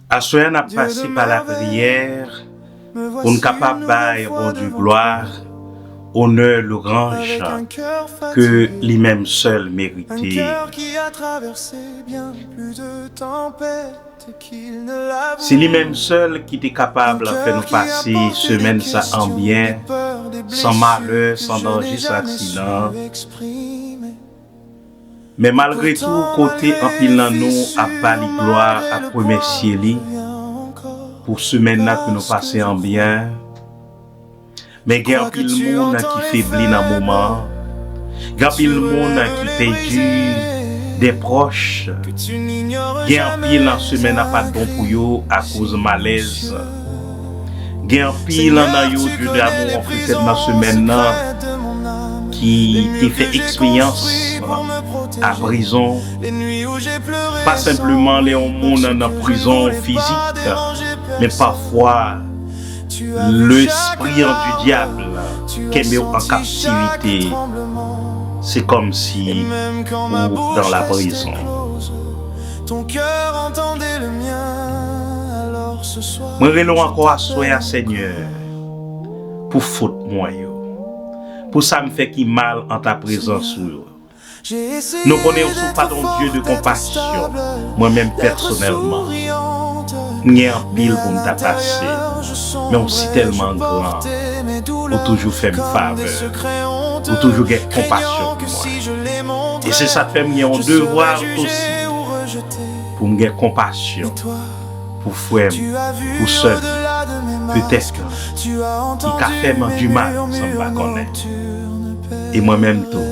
Assoyant à passer par la prière, on est capable de bon Dieu gloire, honneur, louange que lui-même seul méritait. C'est lui-même seul qui était capable de faire nous passer semaine ça en bien, sans malheur, sans danger, sans accident. Mais malgré tout, côté en pile dans nous, à bali gloire, à remercier lui pour semaine là que nous passons en bien. Mais il y a un pile monde qui faiblit dans le moment. Il y a un pile monde qui perdu des proches. Il y a un pile dans semaine pas de bon pour eux à cause de malaise. Il y a un pile dans eux Dieu d'amour en fait dans semaine là qui te fait expérience à prison, pas simplement les monde en prison physique, mais parfois l'esprit du diable qui est en captivité. C'est comme si ou dans la prison. Moi relons encore à soya Seigneur pour faute moi yo. Pour ça me fait qui mal en ta présence. Nous connaissons pas ton Dieu de compassion. Moi-même personnellement, il y a un pile pour me passer, mais aussi tellement grand. Pour toujours faire une faveur, pour toujours avoir compassion pour moi. Et c'est ça qui fait que j'ai un devoir aussi pour me avoir compassion pour frère, pour soeur. Peut-être qu'il a fait du mal sans me connaître. Et moi-même tout.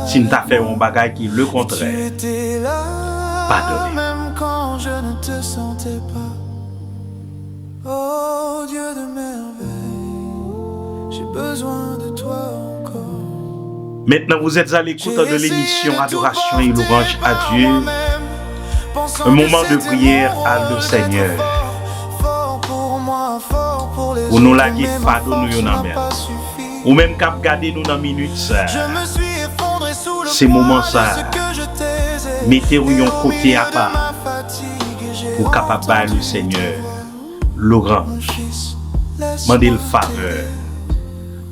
Si tu as fait un bagage qui est le contraire, pardonnez. Même quand je ne te sentais pas, oh Dieu de merveille, j'ai besoin de toi encore. Maintenant, vous êtes à l'écoute de l'émission Adoration et louange à Dieu. Un moment de prière à le Seigneur. Pour nous laguer fado nous dans mer. Ou même cap garder nous dans minute ça. Ces moments ça. Mettez-vous un côté à part pour capable bailler le Seigneur l'orange. Mandez le faveur.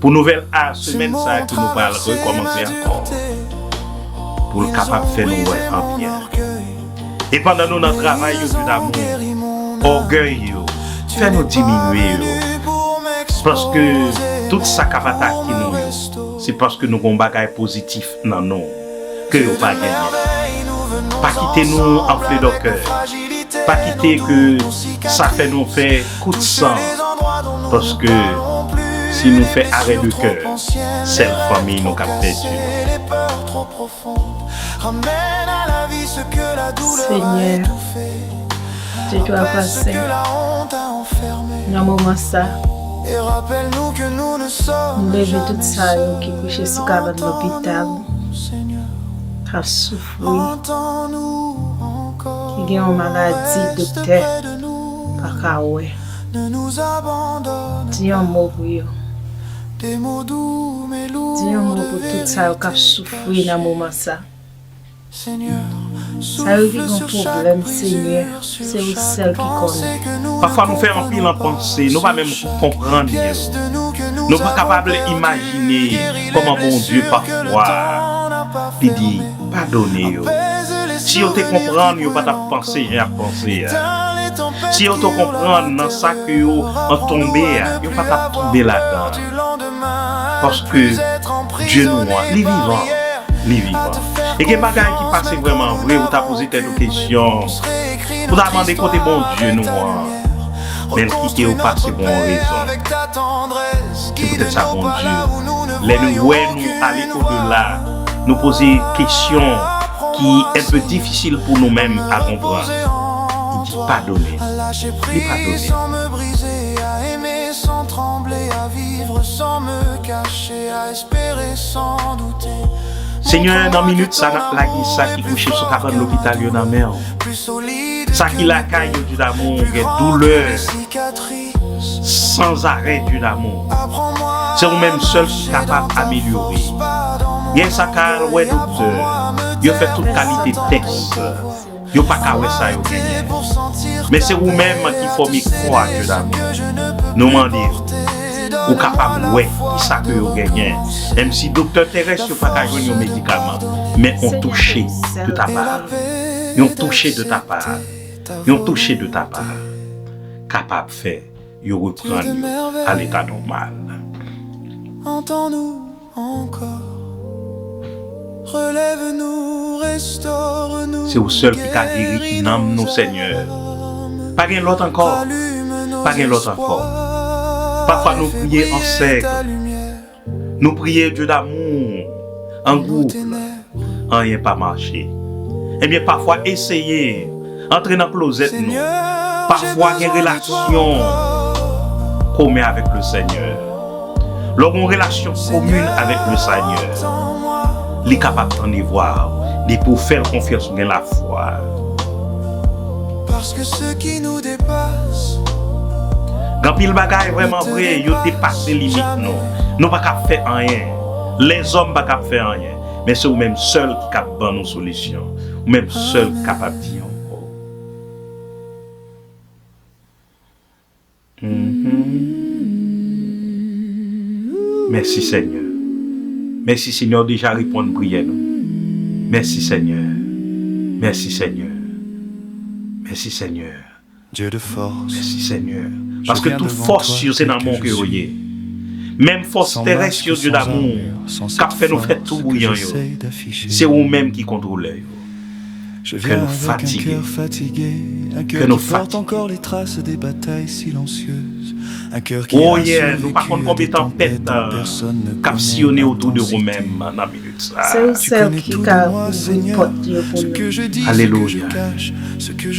Pour nouvelle semaine ça que nous parlons recommencer encore. Pour le capable faire nous en bien. Et pendant notre travail d'amour, orgueil, fait nous diminuer. Parce que tout ça qui va attaquer nous, c'est parce que nous avons un bagage positif dans nous que nous pas gagné. Pas quitter nous enflés de cœur. Pas quitter que ça fait nous faire coup de sang. Parce que si nous fait arrêt de cœur, c'est la famille nous qui a perdu. Seigneur, tu dois passer dans le moment ça. Nous levons tout ça qui couche sur le cabane de l'hôpital, qui a souffert, qui a une maladie, docteur, pas qu'à ouais. Dis un mot pour eux. Dis un mot pour tout ça qui a souffert dans le moment ça. Ça a eu un problème, Seigneur. C'est vous seul qui connaît. Parfois, nous faisons un pile en pensée. Nous ne pouvons même comprendre. Nous ne sommes pas capables d'imaginer comment bon Dieu parfois dit pardonnez. Si vous te comprenez, vous ne pouvez pas penser à penser. Si vous te comprenez dans ça que vous en tombez, vous ne pouvez pas tomber là-dedans. Parce que Dieu nous voit, les vivants. Et il y a des choses qui passent vraiment vrai, vous t'avez posé des questions, vous avez demandé côté bon Dieu nous, mais qui vous passe bon raison. C'est peut-être ça bon Dieu. Les nous aller au-delà, nous poser des questions qui sont un peu difficiles pour nous-mêmes à comprendre. Il dit pardonner. Il pardonner. Sans trembler, à vivre sans me cacher, à espérer sans douter. Seigneur, dans une minute, ça n'a pas qui couche sur le cabane de l'hôpital dans la mer. Ça qui la caille, Dieu d'amour, des douleurs sans arrêt, Dieu d'amour. C'est vous-même seul qui est capable d'améliorer. Il y a ça car ouais docteur, il fait toute qualité de texte. Il n'y a pas qu'à voir ça, mais c'est vous-même qui faut m'y croire, Dieu d'amour. Nous m'en dire, ou capable de ouais, qui ça que vous gagnez. Même si docteur terrestre n'a pas qu'à jouer nos médicaments, mais on touché de ta part. Ils ont touché de ta part. Ils ont touché de ta part. Capable de faire, ils reprennent à l'état normal. Entends-nous encore. Relève-nous, restaure-nous. C'est vous seul qui a guéri l'âme, nos Seigneur. Pas rien l'autre encore. Pas rien l'autre encore. Parfois nous prions en cercle. Nous prions Dieu d'amour en groupe. Rien pas marché. Eh bien parfois essayer entrer dans la closette nous. Parfois il y a une relation commune avec le Seigneur. Lorsqu'on a une relation commune avec le Seigneur. Il est capable d'en voir, de pour faire confiance dans la foi. Parce que ce qui nous dépasse, quand pile bagaille vraiment vrai, ils ont dépassé les limites nous. Nous pas capable faire rien. Les hommes pas capable faire rien, mais c'est vous-même seul qui capable de nos solutions. Vous-même seul capable de dire. Merci Seigneur. Merci Seigneur déjà répondre prière nous. Merci Seigneur. Merci Seigneur. Merci Seigneur. Dieu de force. Merci Seigneur. Parce que toute force c'est dans mon cœur. Même force terrestre Dieu d'amour qui fait nous faire tout bouillant. C'est vous-même qui contrôlez. Je viens avec un cœur fatigué, un cœur qui porte encore les traces des batailles silencieuses, un cœur qui oh yeah, nous par contre combien de tempêtes captionnées autour de vous-même dans la minute ça. C'est celle qui a ouvert porte pour nous. Alléluia.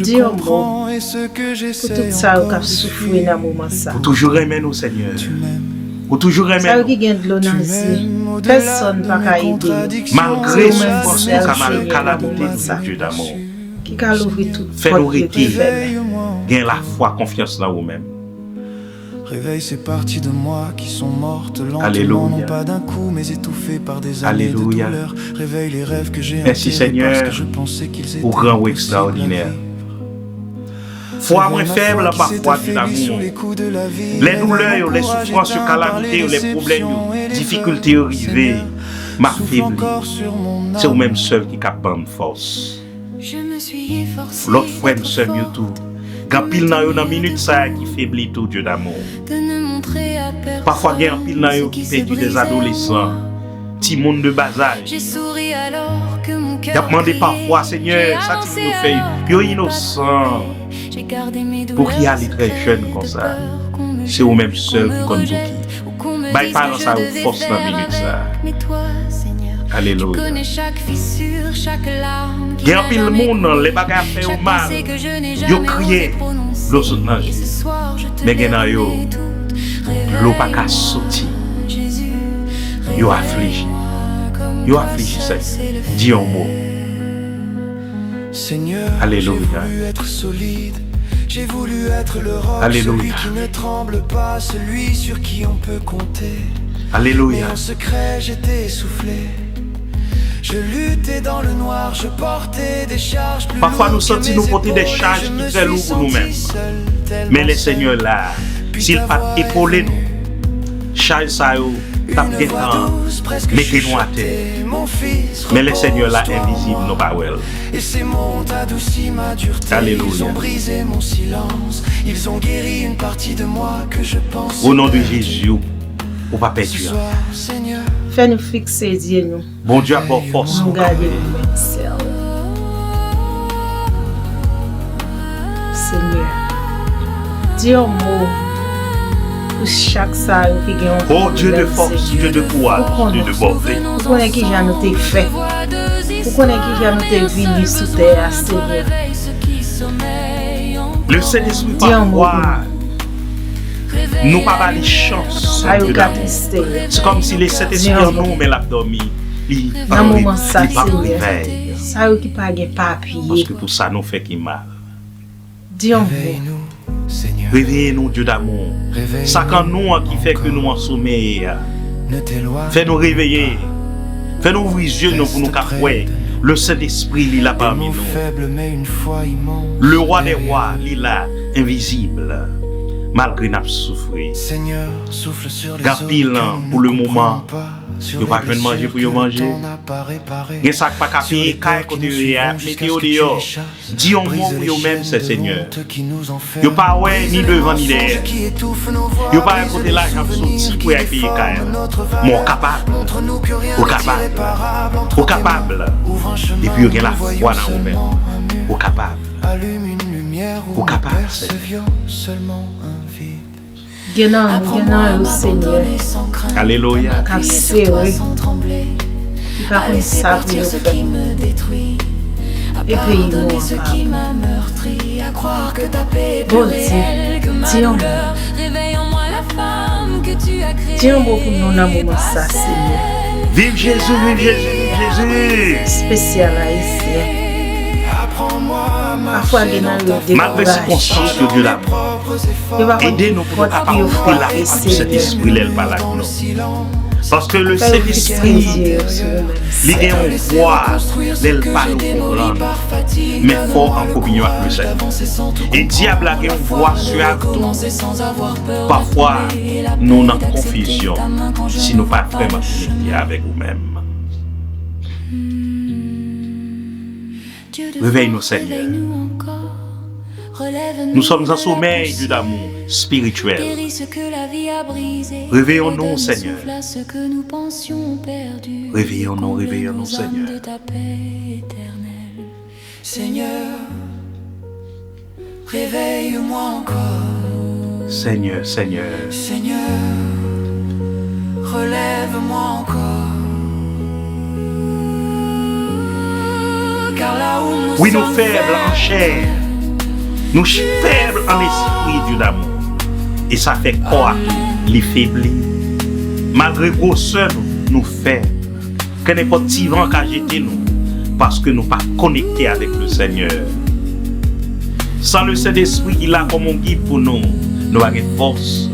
Dis au mot pour tout ça qui a souffert dans le moment ça. Pour toujours aimer nous Seigneur. Pour toujours aimer. Ça qui gagne de l'eau dans le personne pas qu'à aider. Malgré souffrance ou calamité de Dieu d'amour. Qui a ouvert toute fait nous rester. Gagne la foi, confiance dans vous-même. Réveille ces parties de moi qui sont mortes lentement, Alléluia. Non pas d'un coup, mais étouffées par des années Alléluia. de douleur. Réveille les rêves que j'ai merci Seigneur parce que je pensais qu'ils étaient pour grand ou extraordinaire. Foi moins faible parfois du l'amour. Les douleurs, les souffrances, les calamités, les problèmes, les difficultés arrivées, m'a faibli. C'est vous-même seul qui capable de force. L'autre frère seul mieux tout. Quand pile dans une minute ça qui faiblit tout Dieu d'amour. Parfois il y a un pile dans qui perdu des adolescents, petits monde de bas âge. Il a demandé parfois Seigneur, ça tu nous fais, yo innocent. Pour qui aller très jeune comme ça, c'est vous-même seul qui compte pour qui. Bah pas dans sa force dans la minute ça. Alléluia. Il y a un pile de monde, les bagages fait au mal. Yo crié, l'eau saute dans Jésus. Mais il y a yo, l'eau pas qu'à sortir. Yo affligé. Yo affligé ça. Dis un mot. Seigneur, alléluia. J'ai voulu être solide. J'ai voulu être le roc, alléluia. Celui qui ne tremble pas, celui sur qui on peut compter. Alléluia. Mais en secret, j'étais essoufflé. Je luttais dans le noir, je portais des charges plus parfois nous sentons nous porter des charges qui très lourdes pour nous-mêmes. Mais le Seigneur là, s'il pas épauler nous, charge ça yo, tape des temps, mettez-nous à terre. Mais le Seigneur là invisible nous pas well. Et ces mots ont adouci ma dureté. Alléluia. Ils ont brisé mon silence. Ils ont guéri une partie de moi que je pense. Au nom de Jésus, on va perdre. Seigneur. Fais-nous fixer Dieu nous. Bon Dieu a pour force. Nous garder nous-mêmes. Seigneur, dis un mot pour chaque salle qui gagne. Oh Dieu de force, Dieu de courage, Dieu de bonté. Vous connaissez qui j'ai nous fait. Vous connaissez qui j'ai nous venu sous terre, Seigneur. Le Saint-Esprit parfois nous pas pas les chances. C'est comme si les Saint-Esprit en nous mais l'a dormi. Dans moment ça Seigneur. Ça qui pas gain papier. Parce que tout ça nous fait qui mal. Dis un mot. Seigneur. Réveillez-nous, Dieu d'amour. Ça quand nous qui fait que nous en sommeil. Fais-nous réveiller. Fais-nous ouvrir les yeux pour nous capter. Le Saint-Esprit, il est là parmi nous. Le roi des rois, il est là, invisible. Malgré nous souffrir. Gardez-le pour le moment. Vous pas besoin de manger pour vous manger. Il y a ça qui pas capé, mettez-vous dehors. Dis un mot pour vous-même, c'est Seigneur. Vous pas ouais ni devant ni derrière. Vous pas côté l'argent sorti pour payer caille. Mon capable. Au capable. Au capable. Et puis il y a la foi dans vous-même. Au capable. Au capable. Genan au Seigneur. Alléluia. Car c'est vrai. Il va comme ça pour le faire. Et puis il nous bon Dieu, dis un mot. Dis un mot pour nous dans le moment ça, Seigneur. Vive Jésus, vive Jésus, vive Jésus. Spécial haïtien. Parfois, il y a des malgré les circonstances de Dieu d'amour, aidez-nous pour nous capables de la foi de cet esprit-là par la nous. Parce que le Saint-Esprit, il y a une voix, il pas nous comprendre, mais fort en communion avec le Seigneur. Et le diable a une voix suave. Parfois, nous sommes en confusion si nous ne sommes pas vraiment connectés avec nous-mêmes. Réveille-nous, Seigneur. Nous sommes en sommeil Dieu d'amour spirituel. Réveillons-nous, Seigneur. Réveillons-nous, réveillons-nous, Seigneur. Seigneur, réveille-moi encore. Seigneur, Seigneur. Seigneur, relève-moi encore. Oui, nous faibles en chair, nous faibles en esprit, Dieu d'amour. Et ça fait quoi? Les faiblis. Malgré grosseur, nous faibles. Que n'importe qui vent qu'a jeté nous, parce que nous ne sommes pas connectés avec le Seigneur. Sans le Saint-Esprit, il a comme un guide pour nous, nous avons une force.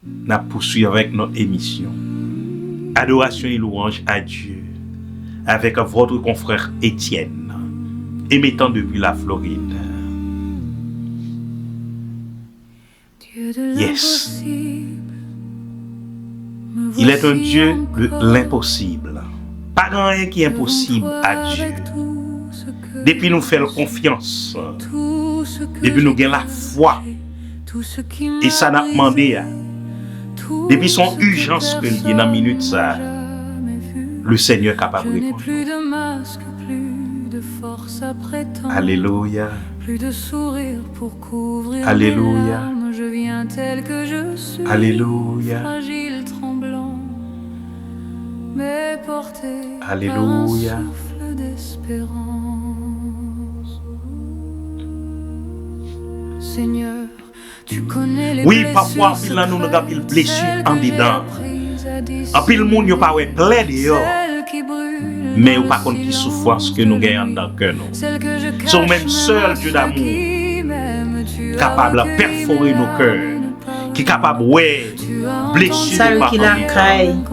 Nous poursuivons avec notre émission. Adoration et louange à Dieu avec votre confrère Étienne, émettant depuis la Floride. Yes. Il est un Dieu de l'impossible. Pas rien qui est impossible à Dieu. Depuis nous faisons confiance, depuis nous avons la foi, et ça n'a demandé. Depuis son urgence que il y a dans minute ça, le Seigneur est capable de répondre. Alléluia. Plus de sourire pour couvrir Alléluia. mes larmes, je viens tel que je suis. Alléluia. Fragile, tremblant, mais porté Alléluia. par un souffle d'espérance. Seigneur, tu connais les oui, blessures parfois, nous avons des blessures en dedans. En pile, le monde n'a pas plein dehors. Mais nous pas contre qui souffrance que nous gagnons dans le cœur. Nous sommes même seuls, Dieu d'amour, capables de perforer nos cœurs, qui est capable de blesser nos parents,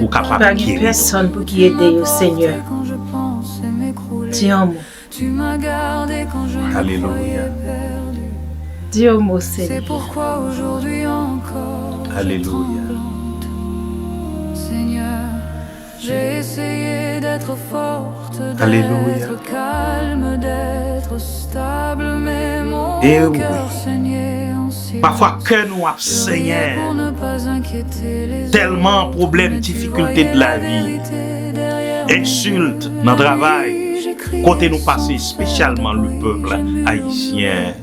ou capable de guérir. Personne pour qui aider au Seigneur. Dis un mot. Alléluia. Dis un mot, Seigneur. C'est pourquoi aujourd'hui encore. Alléluia. Seigneur, j'ai essayé d'être forte, d'être calme, d'être stable, mais mon cœur saignait en silence. Parfois, que nous avons saigné. Tellement de problèmes, difficultés de la vie, insultes dans le travail, côté nous passer spécialement le peuple haïtien.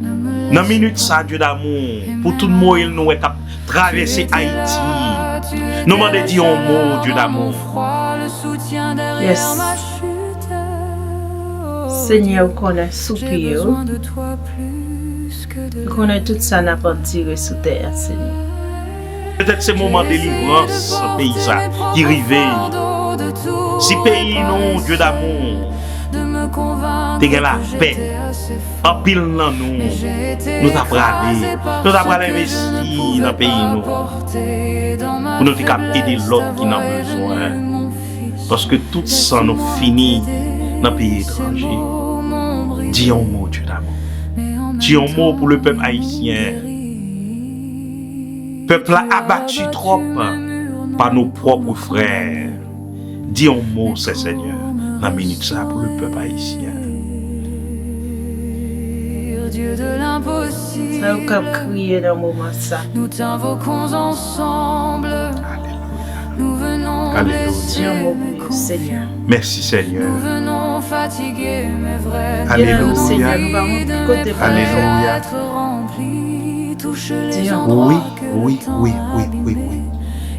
Dans la minute, ça, Dieu d'amour, pour tout le monde, il nous est traversé Haïti. Nous m'en dit un mot, Dieu d'amour. Yes. Seigneur, qu'on a soupir, qu'on a tout ça n'a pas tiré sous terre, Seigneur. Peut-être ces moments de délivrance, pays qui arrivent. Si pays non, Dieu d'amour, t'es la paix, en pile dans nous t'avons investi dans le pays nous, pour nous aider l'autre qui n'a besoin. Parce que tout ça nous finit dans le pays étranger. Dis un mot, Dieu d'amour. Dis un mot pour le peuple haïtien. Le peuple a abattu trop par nos propres frères. Dis un mot, c'est Seigneur, dans la minute ça pour le peuple haïtien. Dieu de l'impossible, Ça vous cap crier dans le moment ça. nous t'invoquons ensemble. Nous venons Alléluia. Dis un mot pour nous, Seigneur. Merci Seigneur. nous venons fatigués mais vrais. Alléluia. Seigneur, nous allons côté Alléluia. Être remplis, touche les Dis un mot. endroits Oui, que oui, le temps oui, a oui, oui, abîmés. oui.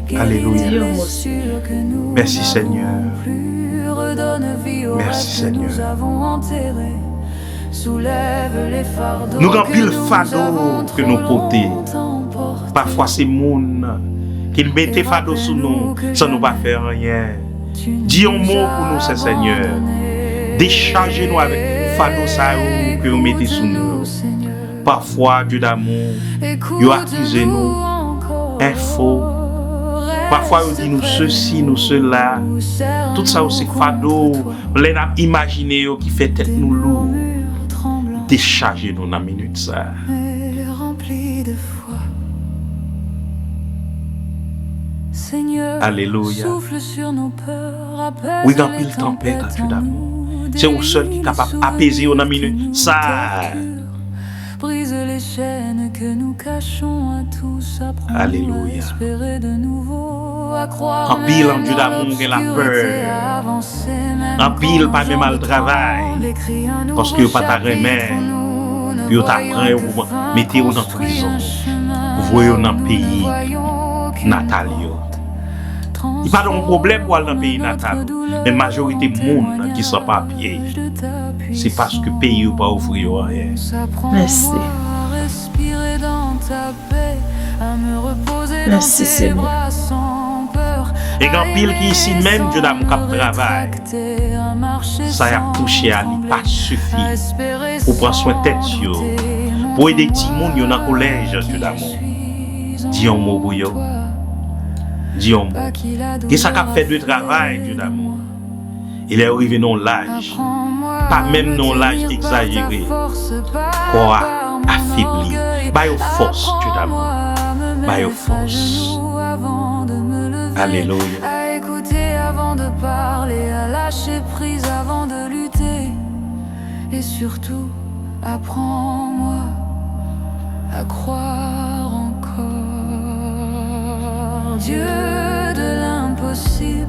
Guéris Alléluia. les blessures que nous Merci, n'avons Seigneur. plus. Redonne vie aux Merci, rêves que nous Seigneur. avons enterrés. Soulève les fardeaux Nous remplis le nous fardeau avons que nous trop portons. longtemps portés. Parfois c'est monde qui mettait fardeau sous nous sans nous pas faire rien. Dis un mot pour nous, c'est Seigneur. Déchargez-nous avec fardeau ça que vous mettez sous nous. Parfois, Dieu d'amour, vous accusez nous, info. Parfois, vous dites nous ceci, nous cela. Tout ça aussi fardeau. Vous l'avez imaginé qui fait tête nous lourd. Déchargez-nous dans la minute ça. Rempli de foi. Seigneur, Alléluia. souffle sur nos peurs, apaise Oui, dans pile les tempête, tempêtes Dieu en d'amour. nous, C'est vous seul qui est capable d'apaiser dans la minute ça. Brise les chaînes que nous cachons à tous, apprends Alléluia. à espérer de nouveau, à croire En pile, en même Dieu dans d'amour, il y a la l'obscurité, peur. à avancer même En pile, quand pas même nos à le jambes travail. tremblent, écrit un Parce nouveau que pas ta chapitre remède. où nous ne Puis vous voyons t'apprend, que vous fin, mettez dans construit prison. un chemin, Vous voyez dans le nous ne pays voyons aucune natal. Il n'y a pas de problème pour aller dans le pays natal. Mais la majorité du monde qui sont pas pieds, c'est parce que le pays n'a pas offert rien. Merci. À respirer dans ta paix, à me reposer dans Merci, tes Seigneur. bras sans peur. Et quand pile qui ici même, Dieu d'amour, qui travaille, ça a touché à lui, pas suffi pour prendre soin de tête, pour aider les petits gens dans le collège, Dieu d'amour. Dis un mot pour eux. Dis un mot. Qu'est-ce que ça fait de travail, Dieu d'amour? Il est arrivé dans l'âge, pas même dans l'âge exagéré, quoi affaibli. By your force, Dieu d'amour. By your force. Alléluia. À écouter avant de parler, à lâcher prise avant de lutter. Et surtout, apprends-moi à croire encore. Dieu de l'impossible,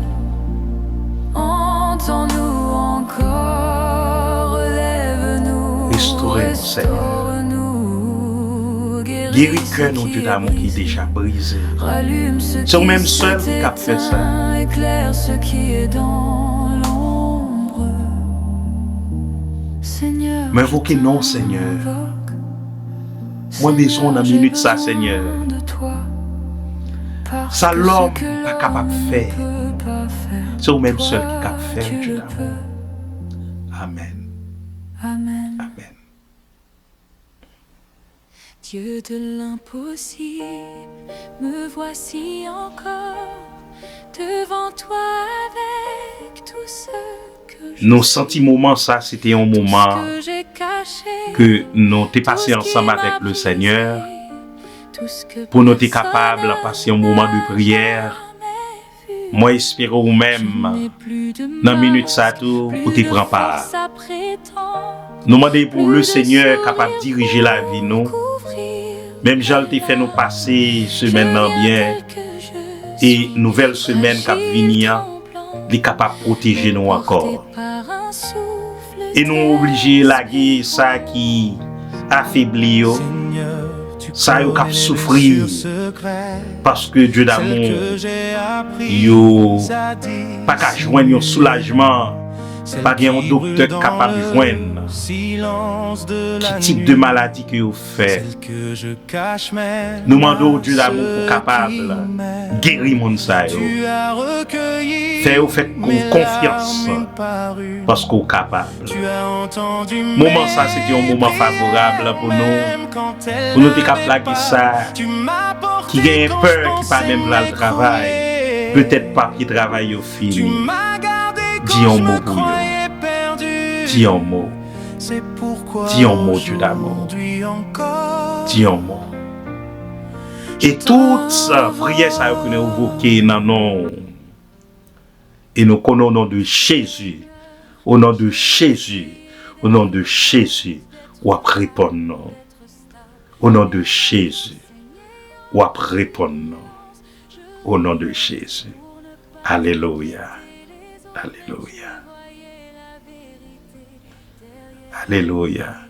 entends-nous encore, relève-nous, Restaurez-nous, Seigneur. restaure-nous, Guéris le cœur, Dieu d'amour, qui est déjà brisé. Rallume ce C'est qui même seul s'est qui a fait ça. éteint, éclaire ce qui est dans l'ombre. Seigneur, M'invoquez non, Seigneur. Moi, besoin d'une minute, ça, Seigneur. Ça, l'homme pas capable de faire. C'est vous-même seul qui est capable de faire, Dieu d'amour. Amen. Amen. Amen. Dieu de l'impossible, me voici encore devant toi avec tout ce que je Nos sentiments, ça, c'était un moment que j'ai caché, que nous t'es passé tout ce qui ensemble m'a avec le brisé, Seigneur tout ce que pour nous être personne capables de passer un moment de prière. jamais vu. Moi, espère ou Je même, n'ai plus de dans la mal, minute ça, tout, plus où tu de prends part. force à prétendre, Nous demandons pour le plus de Seigneur sourires capable de diriger la vie, nous. couvrir Même Jean t'a fait nous passer semaine là bien. Et nouvelle semaine qui vient, il est capable de protéger nous encore. Et nous obligés de laguer ça qui affaiblit, ça qui a souffrir. Parce que Dieu d'amour, yo pas qu'à joindre un soulagement, pas qu'un docteur capable de joindre. Quel type de maladie que vous faites? Nous demandons au Dieu d'amour pour capable guérir mon sa yo. Faites confiance parce qu'on est capable. Moment ça c'était un moment favorable pour nous être capable ça qui gagne peur qui pas même là le travail. Peut-être pas qui travaille au fini. Dis un mot pour eux. Dis un mot. Dis un mot Dieu d'amour. Dis un mot. Et toute ça, prière ça que nous évoquons dans nom. Et nous connaissons au nom de Jésus. Au nom de Jésus. Au nom de Jésus. Ou après répondre. Au nom de Jésus. Ou après répondre. Au nom de Jésus. Alléluia. Alléluia. Alléluia.